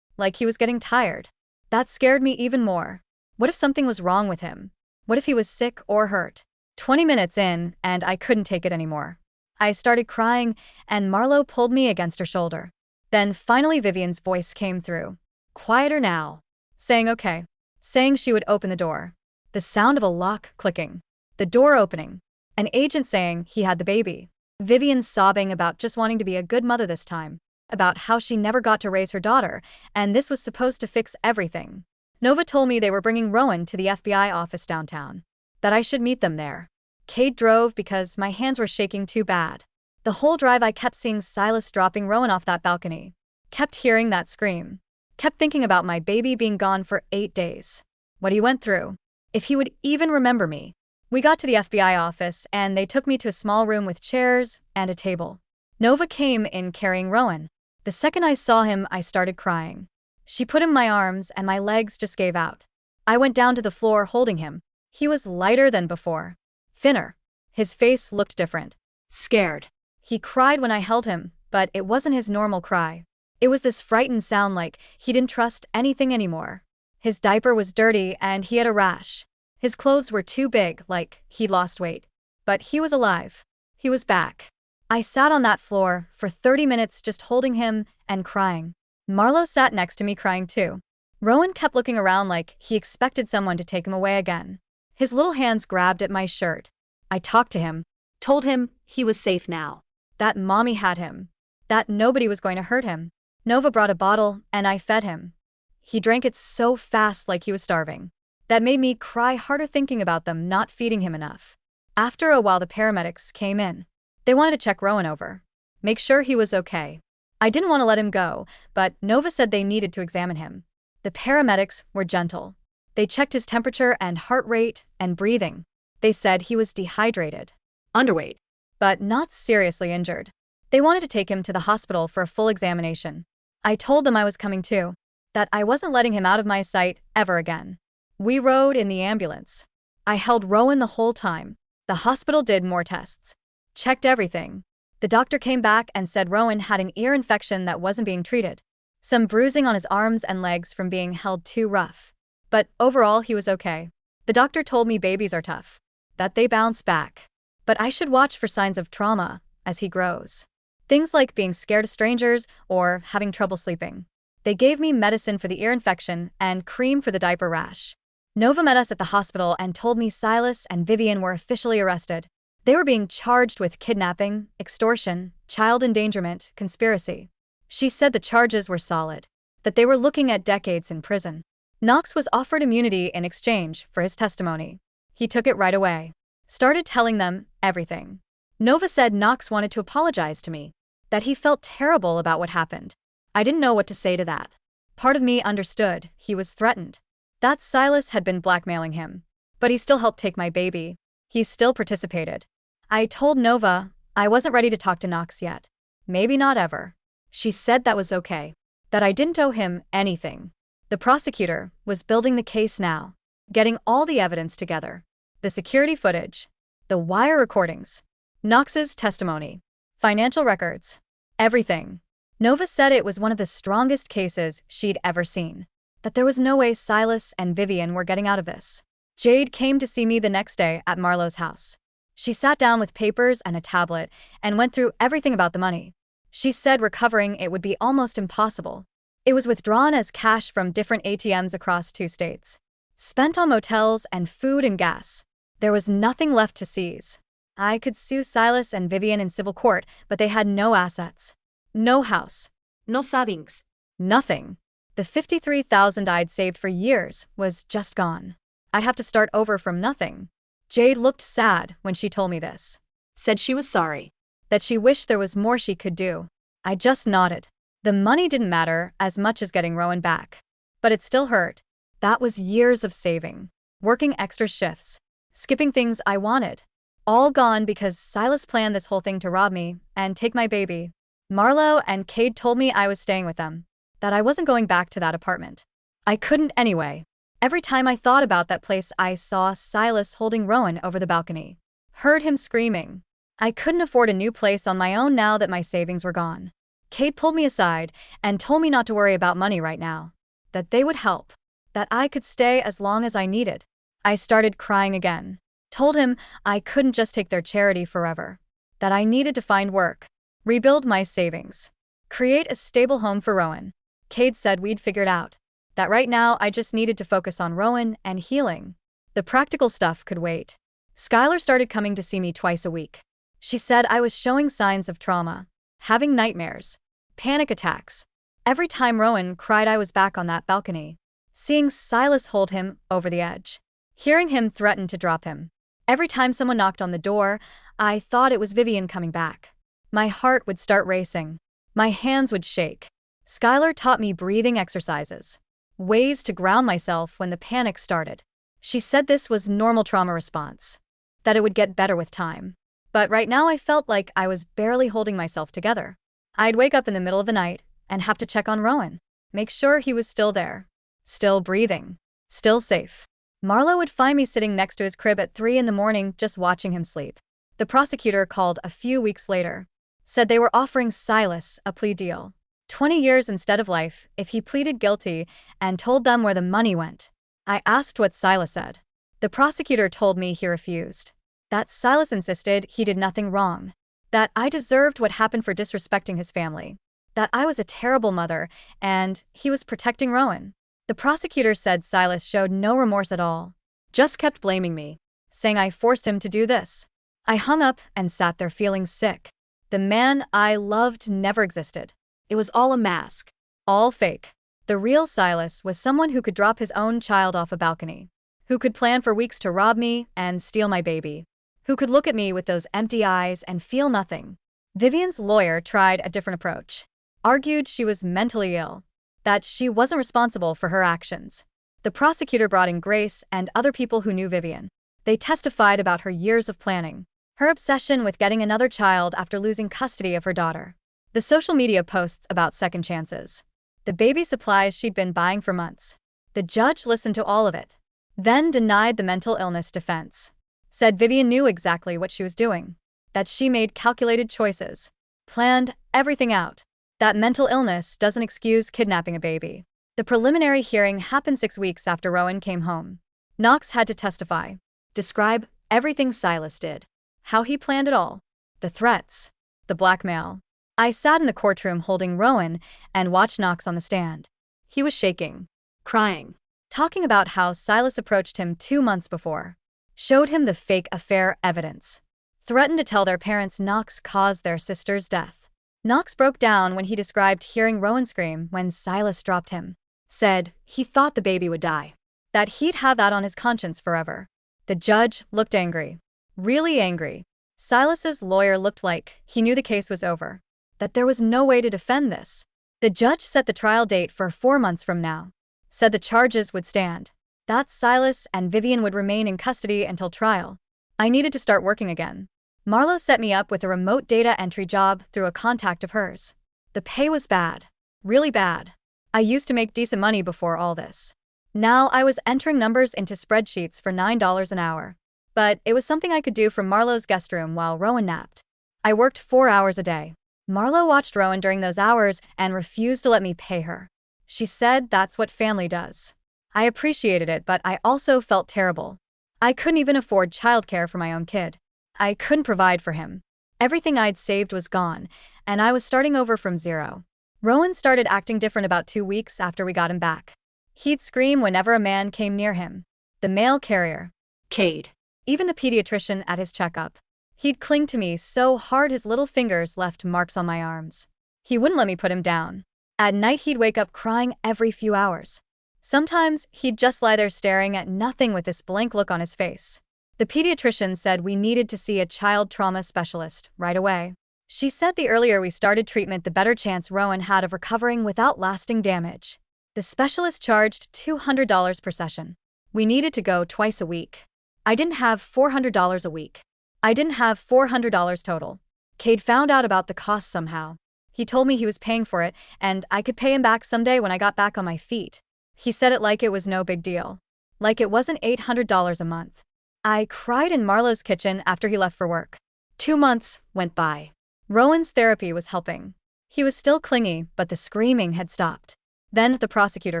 like he was getting tired. That scared me even more. What if something was wrong with him? What if he was sick or hurt? 20 minutes in, and I couldn't take it anymore. I started crying, and Marlo pulled me against her shoulder. Then finally Vivian's voice came through. Quieter now. Saying okay. Saying she would open the door. The sound of a lock clicking. The door opening. An agent saying he had the baby. Vivian sobbing about just wanting to be a good mother this time. About how she never got to raise her daughter, and this was supposed to fix everything. Nova told me they were bringing Rowan to the FBI office downtown. That I should meet them there. Cade drove because my hands were shaking too bad. The whole drive I kept seeing Silas dropping Rowan off that balcony. Kept hearing that scream. Kept thinking about my baby being gone for 8 days. What he went through. If he would even remember me. We got to the FBI office and they took me to a small room with chairs and a table. Nova came in carrying Rowan. The second I saw him, I started crying. She put him in my arms and my legs just gave out. I went down to the floor holding him. He was lighter than before. Thinner. His face looked different. Scared. He cried when I held him, but it wasn't his normal cry. It was this frightened sound like he didn't trust anything anymore. His diaper was dirty and he had a rash. His clothes were too big, like he'd lost weight. But he was alive. He was back. I sat on that floor for 30 minutes just holding him and crying. Marlo sat next to me crying too. Rowan kept looking around like he expected someone to take him away again. His little hands grabbed at my shirt. I talked to him. Told him he was safe now. That mommy had him. That nobody was going to hurt him. Nova brought a bottle and I fed him. He drank it so fast like he was starving. That made me cry harder thinking about them not feeding him enough. After a while the paramedics came in. They wanted to check Rowan over. Make sure he was okay. I didn't want to let him go, but Nova said they needed to examine him. The paramedics were gentle. They checked his temperature and heart rate and breathing. They said he was dehydrated. Underweight. But not seriously injured. They wanted to take him to the hospital for a full examination. I told them I was coming too. That I wasn't letting him out of my sight ever again. We rode in the ambulance. I held Rowan the whole time. The hospital did more tests. Checked everything. The doctor came back and said Rowan had an ear infection that wasn't being treated. Some bruising on his arms and legs from being held too rough. But overall he was okay. The doctor told me babies are tough. That they bounce back. But I should watch for signs of trauma as he grows. Things like being scared of strangers or having trouble sleeping. They gave me medicine for the ear infection and cream for the diaper rash. Nova met us at the hospital and told me Silas and Vivian were officially arrested. They were being charged with kidnapping, extortion, child endangerment, conspiracy. She said the charges were solid, that they were looking at decades in prison. Knox was offered immunity in exchange for his testimony. He took it right away. Started telling them everything. Nova said Knox wanted to apologize to me, that he felt terrible about what happened. I didn't know what to say to that. Part of me understood he was threatened. That Silas had been blackmailing him. But he still helped take my baby. He still participated. I told Nova I wasn't ready to talk to Knox yet. Maybe not ever. She said that was okay. That I didn't owe him anything. The prosecutor was building the case now. Getting all the evidence together. The security footage. The wire recordings. Knox's testimony. Financial records. Everything. Nova said it was one of the strongest cases she'd ever seen. That there was no way Silas and Vivian were getting out of this. Jade came to see me the next day at Marlo's house. She sat down with papers and a tablet and went through everything about the money. She said recovering it would be almost impossible. It was withdrawn as cash from different ATMs across 2 states. Spent on motels and food and gas. There was nothing left to seize. I could sue Silas and Vivian in civil court, but they had no assets. No house. No savings. Nothing. The $53,000 I'd saved for years was just gone. I'd have to start over from nothing. Jade looked sad when she told me this. Said she was sorry. That she wished there was more she could do. I just nodded. The money didn't matter as much as getting Rowan back. But it still hurt. That was years of saving. Working extra shifts. Skipping things I wanted. All gone because Silas planned this whole thing to rob me and take my baby. Marlo and Cade told me I was staying with them. That I wasn't going back to that apartment. I couldn't anyway. Every time I thought about that place I saw Silas holding Rowan over the balcony. Heard him screaming. I couldn't afford a new place on my own now that my savings were gone. Cade pulled me aside and told me not to worry about money right now. That they would help. That I could stay as long as I needed. I started crying again. Told him I couldn't just take their charity forever. That I needed to find work. Rebuild my savings. Create a stable home for Rowan. Cade said we'd figured out. That right now I just needed to focus on Rowan and healing. The practical stuff could wait. Skylar started coming to see me twice a week. She said I was showing signs of trauma. Having nightmares. Panic attacks. Every time Rowan cried I was back on that balcony. Seeing Silas hold him over the edge. Hearing him threaten to drop him. Every time someone knocked on the door, I thought it was Vivian coming back. My heart would start racing. My hands would shake. Skylar taught me breathing exercises. Ways to ground myself when the panic started. She said this was normal trauma response. That it would get better with time. But right now I felt like I was barely holding myself together. I'd wake up in the middle of the night and have to check on Rowan. Make sure he was still there. Still breathing. Still safe. Marlo would find me sitting next to his crib at 3 in the morning just watching him sleep. The prosecutor called a few weeks later. Said they were offering Silas a plea deal. 20 years instead of life if he pleaded guilty and told them where the money went. I asked what Silas said. The prosecutor told me he refused. That Silas insisted he did nothing wrong. That I deserved what happened for disrespecting his family. That I was a terrible mother and he was protecting Rowan. The prosecutor said Silas showed no remorse at all. Just kept blaming me. Saying I forced him to do this. I hung up and sat there feeling sick. The man I loved never existed. It was all a mask. All fake. The real Silas was someone who could drop his own child off a balcony. Who could plan for weeks to rob me and steal my baby. Who could look at me with those empty eyes and feel nothing. Vivian's lawyer tried a different approach. Argued she was mentally ill. That she wasn't responsible for her actions. The prosecutor brought in Grace and other people who knew Vivian. They testified about her years of planning. Her obsession with getting another child after losing custody of her daughter. The social media posts about second chances. The baby supplies she'd been buying for months. The judge listened to all of it. Then denied the mental illness defense. Said Vivian knew exactly what she was doing. That she made calculated choices. Planned everything out. That mental illness doesn't excuse kidnapping a baby. The preliminary hearing happened 6 weeks after Rowan came home. Knox had to testify. Describe everything Silas did. How he planned it all. The threats. The blackmail. I sat in the courtroom holding Rowan and watched Knox on the stand. He was shaking. Crying. Talking about how Silas approached him 2 months before. Showed him the fake affair evidence. Threatened to tell their parents Knox caused their sister's death. Knox broke down when he described hearing Rowan scream when Silas dropped him. Said he thought the baby would die. That he'd have that on his conscience forever. The judge looked angry. Really angry. Silas's lawyer looked like he knew the case was over. That there was no way to defend this. The judge set the trial date for 4 months from now. Said the charges would stand. That Silas and Vivian would remain in custody until trial. I needed to start working again. Marlo set me up with a remote data entry job through a contact of hers. The pay was bad. Really bad. I used to make decent money before all this. Now I was entering numbers into spreadsheets for $9 an hour. But it was something I could do from Marlo's guest room while Rowan napped. I worked 4 hours a day. Marlo watched Rowan during those hours and refused to let me pay her. She said that's what family does. I appreciated it, but I also felt terrible. I couldn't even afford childcare for my own kid. I couldn't provide for him. Everything I'd saved was gone, and I was starting over from zero. Rowan started acting different about 2 weeks after we got him back. He'd scream whenever a man came near him. The mail carrier. Cade. Even the pediatrician at his checkup. He'd cling to me so hard his little fingers left marks on my arms. He wouldn't let me put him down. At night he'd wake up crying every few hours. Sometimes he'd just lie there staring at nothing with this blank look on his face. The pediatrician said we needed to see a child trauma specialist right away. She said the earlier we started treatment, the better chance Rowan had of recovering without lasting damage. The specialist charged $200 per session. We needed to go twice a week. I didn't have $400 a week. I didn't have $400 total. Cade found out about the cost somehow. He told me he was paying for it, and I could pay him back someday when I got back on my feet. He said it like it was no big deal. Like it wasn't $800 a month. I cried in Marlo's kitchen after he left for work. 2 months went by. Rowan's therapy was helping. He was still clingy, but the screaming had stopped. Then the prosecutor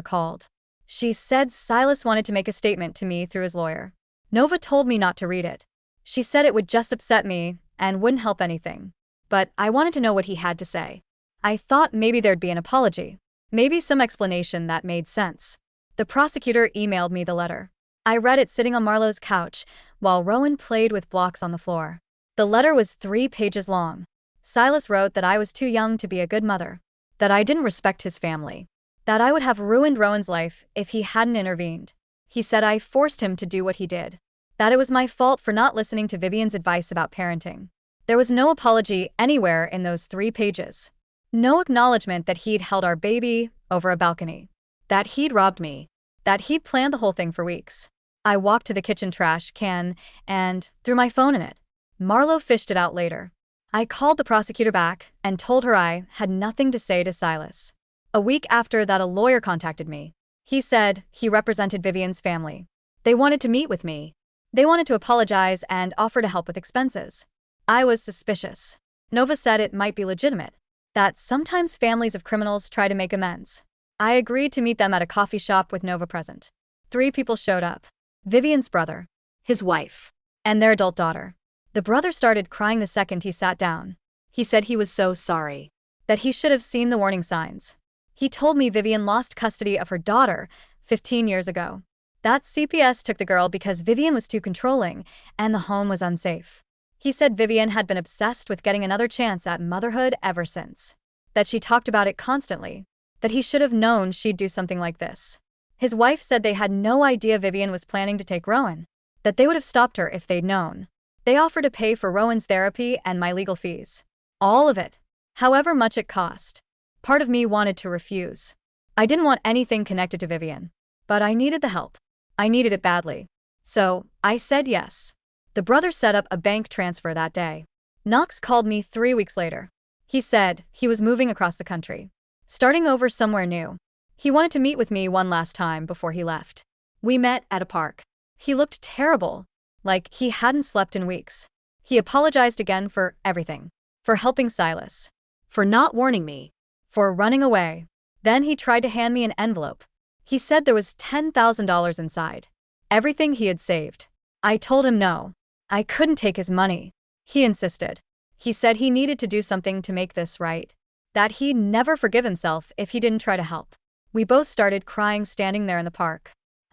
called. She said Silas wanted to make a statement to me through his lawyer. Nova told me not to read it. She said it would just upset me and wouldn't help anything. But I wanted to know what he had to say. I thought maybe there'd be an apology. Maybe some explanation that made sense. The prosecutor emailed me the letter. I read it sitting on Marlowe's couch while Rowan played with blocks on the floor. The letter was 3 pages long. Silas wrote that I was too young to be a good mother, that I didn't respect his family, that I would have ruined Rowan's life if he hadn't intervened. He said I forced him to do what he did, that it was my fault for not listening to Vivian's advice about parenting. There was no apology anywhere in those 3 pages. No acknowledgement that he'd held our baby over a balcony, that he'd robbed me, that he'd planned the whole thing for weeks. I walked to the kitchen trash can and threw my phone in it. Marlowe fished it out later. I called the prosecutor back and told her I had nothing to say to Silas. A week after that, a lawyer contacted me. He said he represented Vivian's family. They wanted to meet with me. They wanted to apologize and offer to help with expenses. I was suspicious. Nova said it might be legitimate, that sometimes families of criminals try to make amends. I agreed to meet them at a coffee shop with Nova present. 3 people showed up. Vivian's brother, his wife, and their adult daughter. The brother started crying the second he sat down. He said he was so sorry, that he should have seen the warning signs. He told me Vivian lost custody of her daughter 15 years ago. That CPS took the girl because Vivian was too controlling and the home was unsafe. He said Vivian had been obsessed with getting another chance at motherhood ever since, that she talked about it constantly, that he should have known she'd do something like this. His wife said they had no idea Vivian was planning to take Rowan, that they would have stopped her if they'd known. They offered to pay for Rowan's therapy and my legal fees. All of it, however much it cost. Part of me wanted to refuse. I didn't want anything connected to Vivian, but I needed the help. I needed it badly. So I said yes. The brother set up a bank transfer that day. Knox called me 3 weeks later. He said he was moving across the country, starting over somewhere new. He wanted to meet with me one last time before he left. We met at a park. He looked terrible, like he hadn't slept in weeks. He apologized again for everything. For helping Silas. For not warning me. For running away. Then he tried to hand me an envelope. He said there was $10,000 inside. Everything he had saved. I told him no. I couldn't take his money. He insisted. He said he needed to do something to make this right. That he'd never forgive himself if he didn't try to help. We both started crying standing there in the park.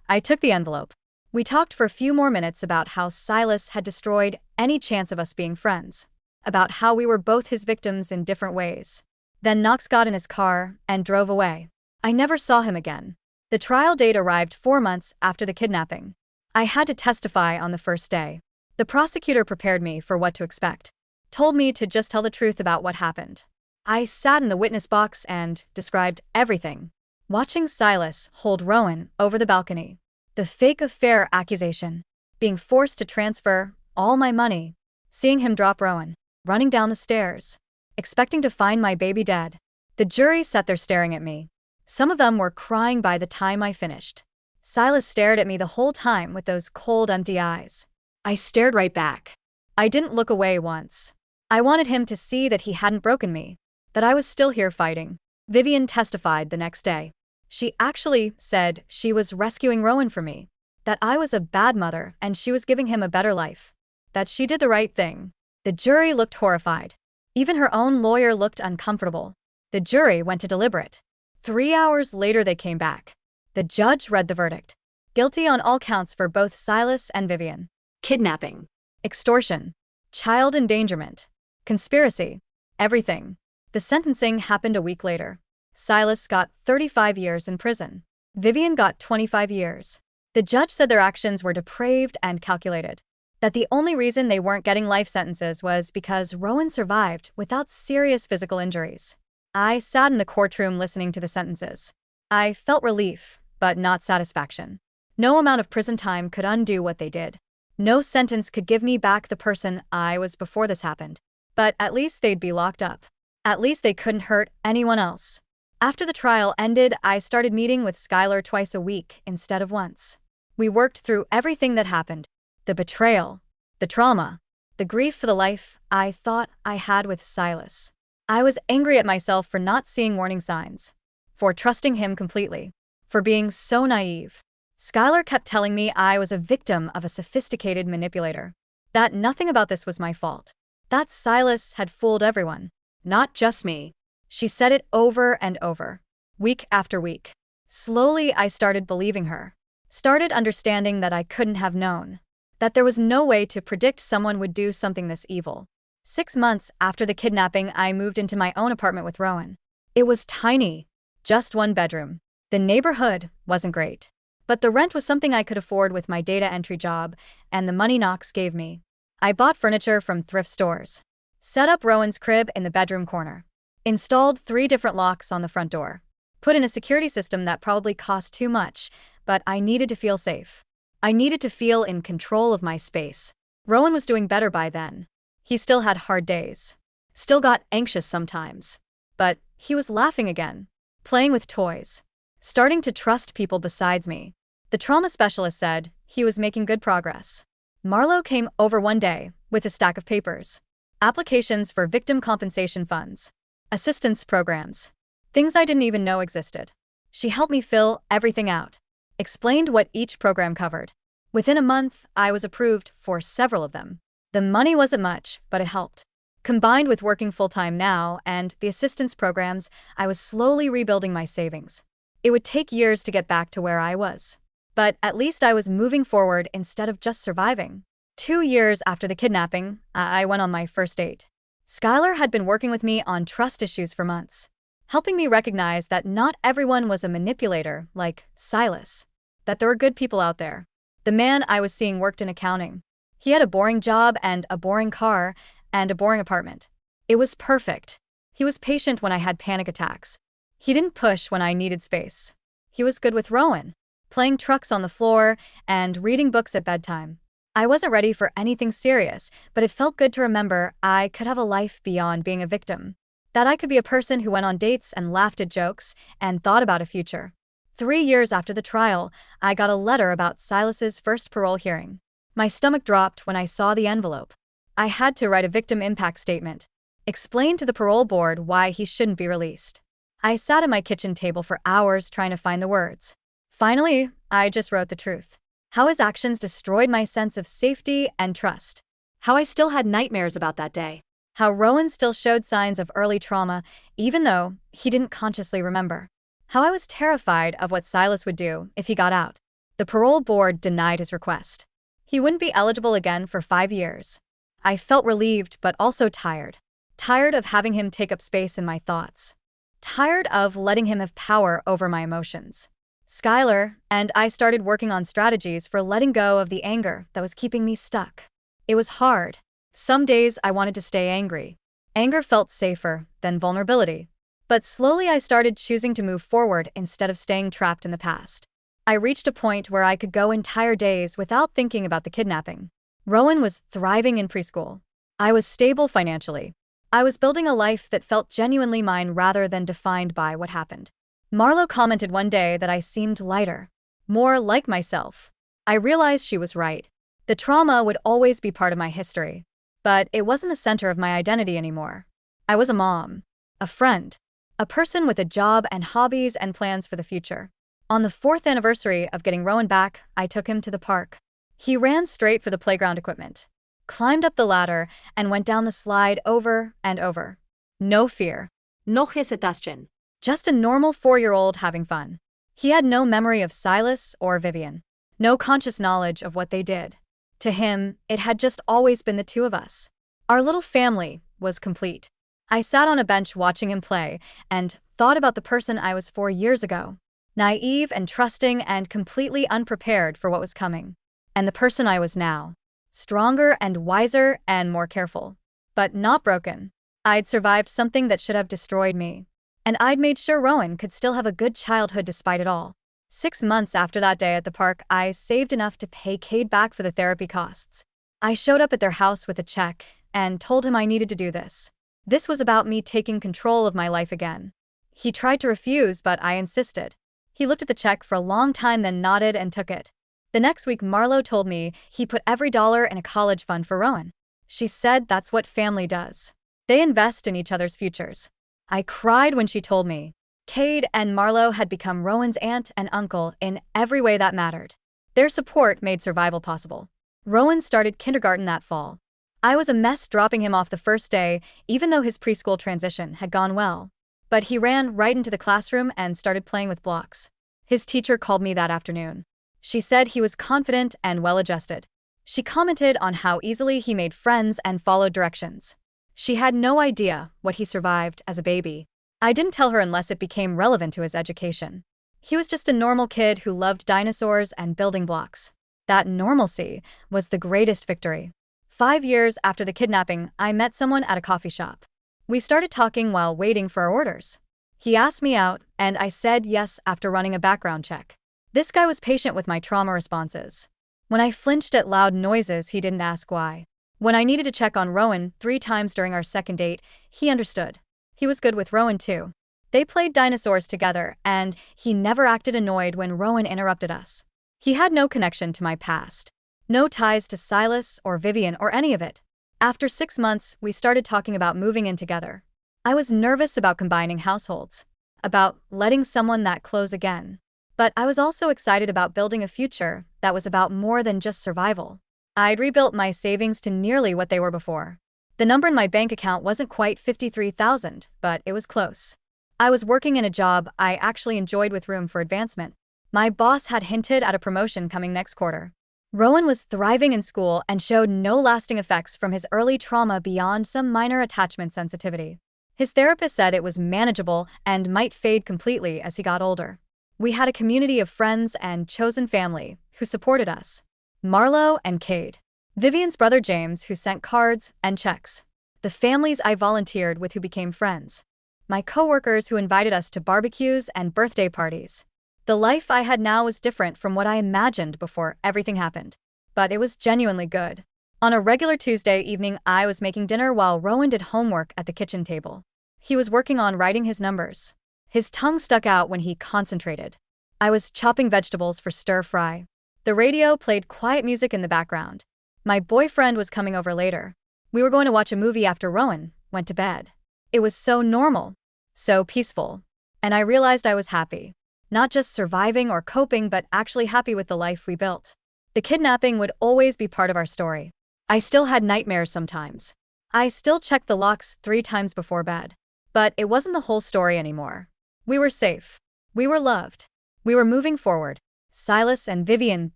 I took the envelope. We talked for a few more minutes about how Silas had destroyed any chance of us being friends, about how we were both his victims in different ways. Then Knox got in his car and drove away. I never saw him again. The trial date arrived 4 months after the kidnapping. I had to testify on the first day. The prosecutor prepared me for what to expect, told me to just tell the truth about what happened. I sat in the witness box and described everything. Watching Silas hold Rowan over the balcony. The fake affair accusation, being forced to transfer all my money, seeing him drop Rowan, running down the stairs, expecting to find my baby dead. The jury sat there staring at me. Some of them were crying by the time I finished. Silas stared at me the whole time with those cold, empty eyes. I stared right back. I didn't look away once. I wanted him to see that he hadn't broken me, that I was still here fighting. Vivian testified the next day. She actually said she was rescuing Rowan for me, that I was a bad mother and she was giving him a better life, that she did the right thing. The jury looked horrified. Even her own lawyer looked uncomfortable. The jury went to deliberate. 3 hours later they came back. The judge read the verdict. Guilty on all counts for both Silas and Vivian. Kidnapping, extortion, child endangerment, conspiracy, everything. The sentencing happened a week later. Silas got 35 years in prison. Vivian got 25 years. The judge said their actions were depraved and calculated, that the only reason they weren't getting life sentences was because Rowan survived without serious physical injuries. I sat in the courtroom listening to the sentences. I felt relief, but not satisfaction. No amount of prison time could undo what they did. No sentence could give me back the person I was before this happened. But at least they'd be locked up. At least they couldn't hurt anyone else. After the trial ended, I started meeting with Skylar twice a week instead of once. We worked through everything that happened. The betrayal, the trauma, the grief for the life I thought I had with Silas. I was angry at myself for not seeing warning signs, for trusting him completely, for being so naive. Skylar kept telling me I was a victim of a sophisticated manipulator, that nothing about this was my fault, that Silas had fooled everyone, not just me. She said it over and over, week after week. Slowly, I started believing her, started understanding that I couldn't have known, that there was no way to predict someone would do something this evil. 6 months after the kidnapping, I moved into my own apartment with Rowan. It was tiny, just 1 bedroom. The neighborhood wasn't great, but the rent was something I could afford with my data entry job and the money Knox gave me. I bought furniture from thrift stores, set up Rowan's crib in the bedroom corner, installed 3 different locks on the front door, put in a security system that probably cost too much, but I needed to feel safe. I needed to feel in control of my space. Rowan was doing better by then. He still had hard days, still got anxious sometimes, but he was laughing again, playing with toys, starting to trust people besides me. The trauma specialist said he was making good progress. Marlo came over one day with a stack of papers, applications for victim compensation funds, assistance programs, things I didn't even know existed. She helped me fill everything out, explained what each program covered. Within a month, I was approved for several of them. The money wasn't much, but it helped. Combined with working full-time now and the assistance programs, I was slowly rebuilding my savings. It would take years to get back to where I was, but at least I was moving forward instead of just surviving. 2 years after the kidnapping, I went on my first date. Skylar had been working with me on trust issues for months, helping me recognize that not everyone was a manipulator like Silas, that there were good people out there. The man I was seeing worked in accounting. He had a boring job and a boring car and a boring apartment. It was perfect. He was patient when I had panic attacks. He didn't push when I needed space. He was good with Rowan, playing trucks on the floor and reading books at bedtime. I wasn't ready for anything serious, but it felt good to remember I could have a life beyond being a victim, that I could be a person who went on dates and laughed at jokes and thought about a future. 3 years after the trial, I got a letter about Silas's first parole hearing. My stomach dropped when I saw the envelope. I had to write a victim impact statement, explain to the parole board why he shouldn't be released. I sat at my kitchen table for hours trying to find the words. Finally, I just wrote the truth. How his actions destroyed my sense of safety and trust. How I still had nightmares about that day. How Rowan still showed signs of early trauma, even though he didn't consciously remember. How I was terrified of what Silas would do if he got out. The parole board denied his request. He wouldn't be eligible again for 5 years. I felt relieved but also tired. Tired of having him take up space in my thoughts. Tired of letting him have power over my emotions. Skylar and I started working on strategies for letting go of the anger that was keeping me stuck. It was hard. Some days I wanted to stay angry. Anger felt safer than vulnerability. But slowly I started choosing to move forward instead of staying trapped in the past. I reached a point where I could go entire days without thinking about the kidnapping. Rowan was thriving in preschool. I was stable financially. I was building a life that felt genuinely mine rather than defined by what happened. Marlo commented one day that I seemed lighter, more like myself. I realized she was right. The trauma would always be part of my history, but it wasn't the center of my identity anymore. I was a mom, a friend, a person with a job and hobbies and plans for the future. On the 4th anniversary of getting Rowan back, I took him to the park. He ran straight for the playground equipment, climbed up the ladder, and went down the slide over and over. No fear. No hesitation. Just a normal 4-year-old having fun. He had no memory of Silas or Vivian. No conscious knowledge of what they did. To him, it had just always been the 2 of us. Our little family was complete. I sat on a bench watching him play and thought about the person I was 4 years ago. Naive and trusting and completely unprepared for what was coming. And the person I was now. Stronger and wiser and more careful. But not broken. I'd survived something that should have destroyed me. And I'd made sure Rowan could still have a good childhood despite it all. 6 months after that day at the park, I saved enough to pay Cade back for the therapy costs. I showed up at their house with a check and told him I needed to do this. This was about me taking control of my life again. He tried to refuse, but I insisted. He looked at the check for a long time, then nodded and took it. The next week, Marlo told me he put every dollar in a college fund for Rowan. She said that's what family does. They invest in each other's futures. I cried when she told me. Cade and Marlo had become Rowan's aunt and uncle in every way that mattered. Their support made survival possible. Rowan started kindergarten that fall. I was a mess dropping him off the first day, even though his preschool transition had gone well. But he ran right into the classroom and started playing with blocks. His teacher called me that afternoon. She said he was confident and well-adjusted. She commented on how easily he made friends and followed directions. She had no idea what he survived as a baby. I didn't tell her unless it became relevant to his education. He was just a normal kid who loved dinosaurs and building blocks. That normalcy was the greatest victory. 5 years after the kidnapping, I met someone at a coffee shop. We started talking while waiting for our orders. He asked me out, and I said yes after running a background check. This guy was patient with my trauma responses. When I flinched at loud noises, he didn't ask why. When I needed to check on Rowan 3 times during our second date, he understood. He was good with Rowan too. They played dinosaurs together, and he never acted annoyed when Rowan interrupted us. He had no connection to my past. No ties to Silas or Vivian or any of it. After 6 months, we started talking about moving in together. I was nervous about combining households, about letting someone that close again. But I was also excited about building a future that was about more than just survival. I'd rebuilt my savings to nearly what they were before. The number in my bank account wasn't quite $53,000, but it was close. I was working in a job I actually enjoyed with room for advancement. My boss had hinted at a promotion coming next quarter. Rowan was thriving in school and showed no lasting effects from his early trauma beyond some minor attachment sensitivity. His therapist said it was manageable and might fade completely as he got older. We had a community of friends and chosen family who supported us. Marlo and Cade. Vivian's brother James, who sent cards and checks. The families I volunteered with who became friends. My coworkers who invited us to barbecues and birthday parties. The life I had now was different from what I imagined before everything happened. But it was genuinely good. On a regular Tuesday evening, I was making dinner while Rowan did homework at the kitchen table. He was working on writing his numbers. His tongue stuck out when he concentrated. I was chopping vegetables for stir fry. The radio played quiet music in the background. My boyfriend was coming over later. We were going to watch a movie after Rowan went to bed. It was so normal, so peaceful. And I realized I was happy. Not just surviving or coping, but actually happy with the life we built. The kidnapping would always be part of our story. I still had nightmares sometimes. I still checked the locks 3 times before bed. But it wasn't the whole story anymore. We were safe. We were loved. We were moving forward. Silas and Vivian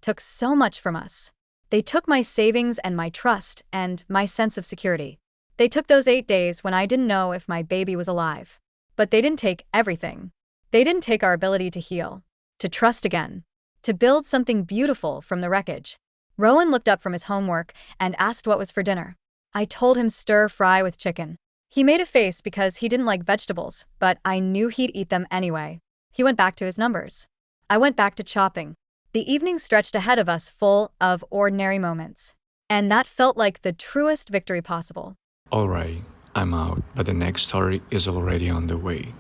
took so much from us. They took my savings and my trust and my sense of security. They took those 8 days when I didn't know if my baby was alive. But they didn't take everything. They didn't take our ability to heal, to trust again, to build something beautiful from the wreckage. Rowan looked up from his homework and asked what was for dinner. I told him stir fry with chicken. He made a face because he didn't like vegetables, but I knew he'd eat them anyway. He went back to his numbers. I went back to chopping. The evening stretched ahead of us full of ordinary moments. And that felt like the truest victory possible. Alright, I'm out, but the next story is already on the way.